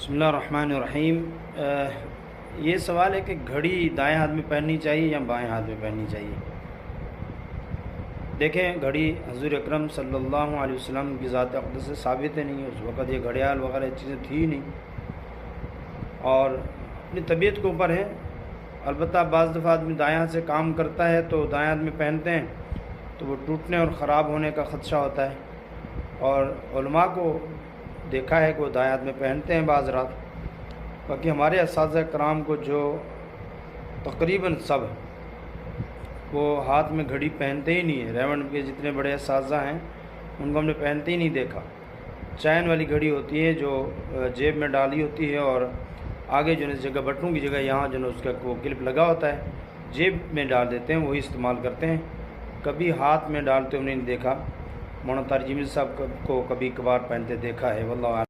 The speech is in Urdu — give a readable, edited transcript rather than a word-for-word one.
بسم اللہ الرحمن الرحیم۔ یہ سوال ہے کہ گھڑی دائیں ہاتھ میں پہننی چاہیے یا بائیں ہاتھ میں پہننی چاہیے۔ دیکھیں، گھڑی حضور اکرم صلی اللہ علیہ وسلم کی ذات اقدس سے ثابت ہے نہیں، اس وقت یہ گھڑیال وغیرہ چیزیں تھی نہیں، اور اپنی طبیعت کے اوپر ہے۔ البتہ بعض دفعہ آدمی دائیں ہاتھ سے کام کرتا ہے تو دائیں ہاتھ میں پہنتے ہیں تو وہ ٹوٹنے اور خراب ہونے کا خدشہ ہوتا ہے، اور علماء کو دیکھا ہے کہ وہ دائیں ہاتھ میں پہنتے ہیں بعض رات۔ باقی ہمارے اساتذہ کرام کو جو تقریباً سب وہ ہاتھ میں گھڑی پہنتے ہی نہیں ہیں، ریونڈ کے جتنے بڑے اساتذہ ہیں ان کو ہم نے پہنتے ہی نہیں دیکھا۔ چین والی گھڑی ہوتی ہے جو جیب میں ڈالی ہوتی ہے، اور آگے جو ہے اس جگہ بٹنوں کی جگہ یہاں جو ہے اس کا وہ کلپ لگا ہوتا ہے، جیب میں ڈال دیتے ہیں، وہی استعمال کرتے ہیں۔ کبھی ہاتھ میں ڈالتے ہوئے نہیں دیکھا۔ مولانا طارق جمیل صاحب کو کبھی کبھار پہنتے دیکھا ہے، واللہ اعلم۔